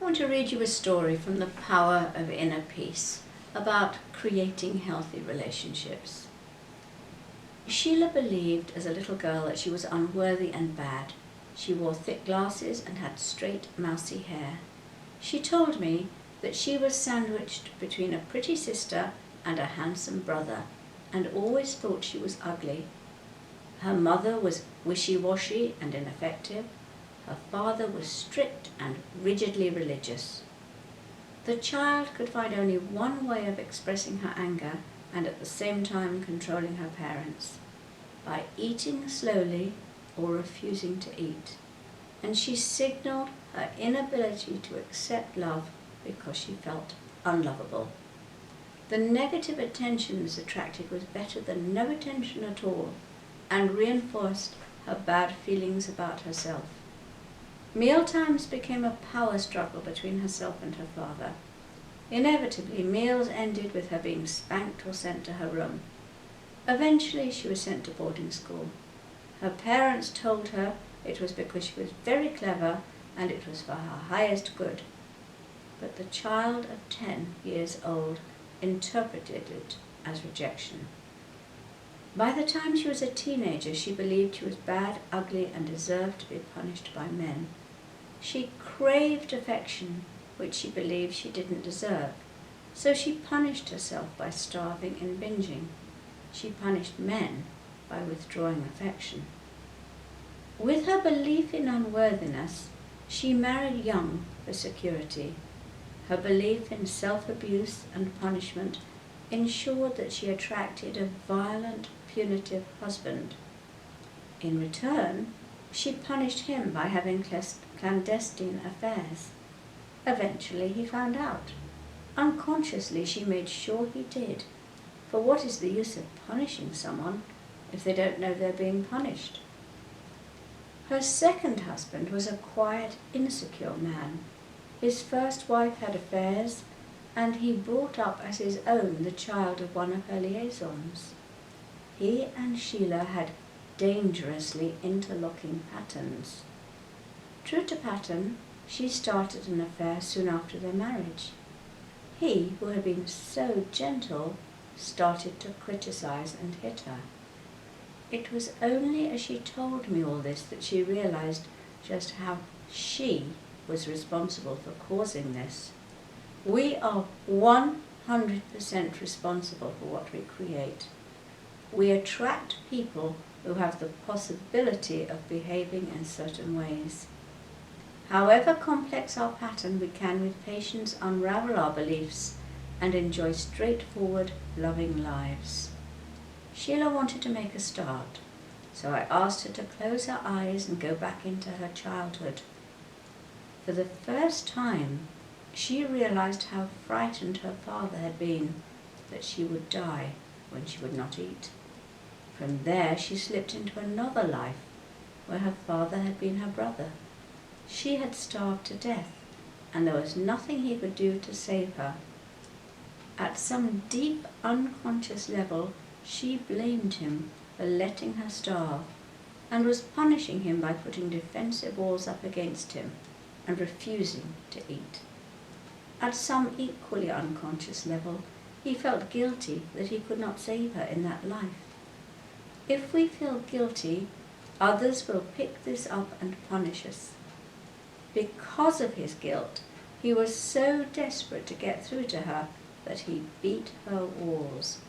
I want to read you a story from The Power of Inner Peace about creating healthy relationships. Sheila believed as a little girl that she was unworthy and bad. She wore thick glasses and had straight, mousy hair. She told me that she was sandwiched between a pretty sister and a handsome brother, and always thought she was ugly. Her mother was wishy-washy and ineffective. Her father was strict and rigidly religious. The child could find only one way of expressing her anger and at the same time controlling her parents, by eating slowly or refusing to eat. And she signaled her inability to accept love because she felt unlovable. The negative attention this attracted was better than no attention at all, and reinforced her bad feelings about herself. Mealtimes became a power struggle between herself and her father. Inevitably, meals ended with her being spanked or sent to her room. Eventually, she was sent to boarding school. Her parents told her it was because she was very clever and it was for her highest good. But the child of 10 years old interpreted it as rejection. By the time she was a teenager, she believed she was bad, ugly, and deserved to be punished by men. She craved affection, which she believed she didn't deserve, so she punished herself by starving and binging. She punished men by withdrawing affection. With her belief in unworthiness, she married young for security. Her belief in self-abuse and punishment ensured that she attracted a violent, punitive husband. In return, she punished him by having clandestine affairs. Eventually he found out. Unconsciously she made sure he did, for what is the use of punishing someone if they don't know they're being punished? Her second husband was a quiet, insecure man. His first wife had affairs, and he brought up as his own the child of one of her liaisons. He and Sheila had dangerously interlocking patterns. True to pattern, she started an affair soon after their marriage. He, who had been so gentle, started to criticize and hit her. It was only as she told me all this that she realized just how she was responsible for causing this. We are 100% responsible for what we create. We attract people who have the possibility of behaving in certain ways. However complex our pattern, we can with patience unravel our beliefs and enjoy straightforward, loving lives. Sheila wanted to make a start, so I asked her to close her eyes and go back into her childhood. For the first time, she realized how frightened her father had been that she would die when she would not eat. From there, she slipped into another life where her father had been her brother. She had starved to death, and there was nothing he could do to save her. At some deep, unconscious level, she blamed him for letting her starve, and was punishing him by putting defensive walls up against him and refusing to eat. At some equally unconscious level, he felt guilty that he could not save her in that life. If we feel guilty, others will pick this up and punish us. Because of his guilt, he was so desperate to get through to her that he beat her walls.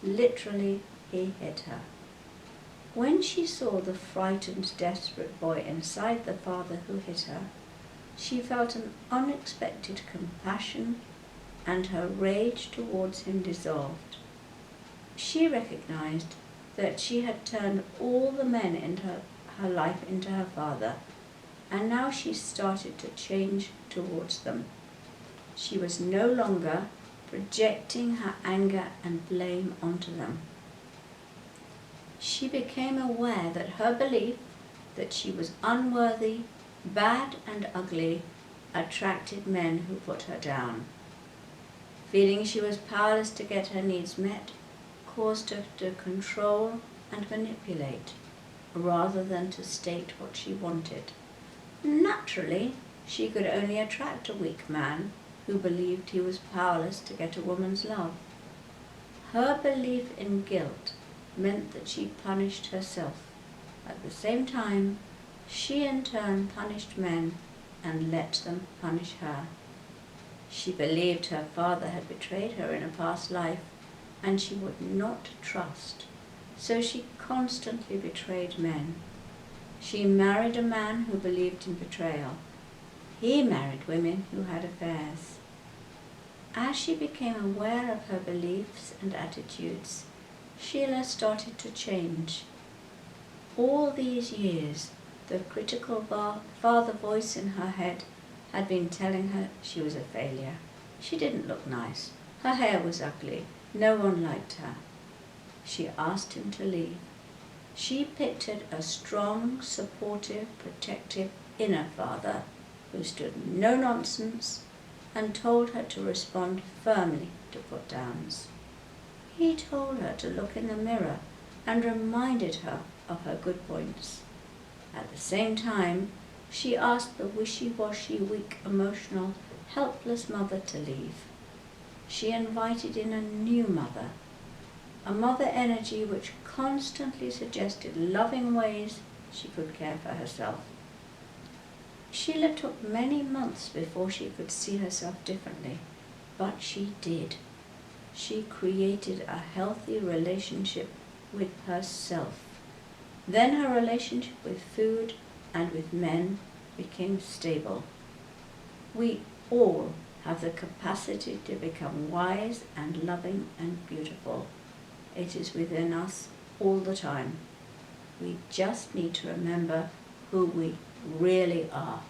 Literally, he hit her. When she saw the frightened, desperate boy inside the father who hit her, she felt an unexpected compassion, and her rage towards him dissolved. She recognized that she had turned all the men in her life into her father, and now she started to change towards them. She was no longer projecting her anger and blame onto them. She became aware that her belief that she was unworthy, bad and ugly attracted men who put her down. Feeling she was powerless to get her needs met caused her to control and manipulate rather than to state what she wanted. Naturally, she could only attract a weak man who believed he was powerless to get a woman's love. Her belief in guilt meant that she punished herself. At the same time, she in turn punished men and let them punish her. She believed her father had betrayed her in a past life, and she would not trust, so she constantly betrayed men. She married a man who believed in betrayal. He married women who had affairs. As she became aware of her beliefs and attitudes, Sheila started to change. All these years, the critical father voice in her head had been telling her she was a failure. She didn't look nice. Her hair was ugly. No one liked her. She asked him to leave. She pictured a strong, supportive, protective inner father who stood no nonsense and told her to respond firmly to put-downs. He told her to look in the mirror and reminded her of her good points. At the same time, she asked the wishy-washy, weak, emotional, helpless mother to leave. She invited in a new mother, a mother energy which constantly suggested loving ways she could care for herself. Sheila took many months before she could see herself differently, but she did. She created a healthy relationship with herself. Then her relationship with food and with men became stable. We all have the capacity to become wise and loving and beautiful. It is within us all the time. We just need to remember who we really are.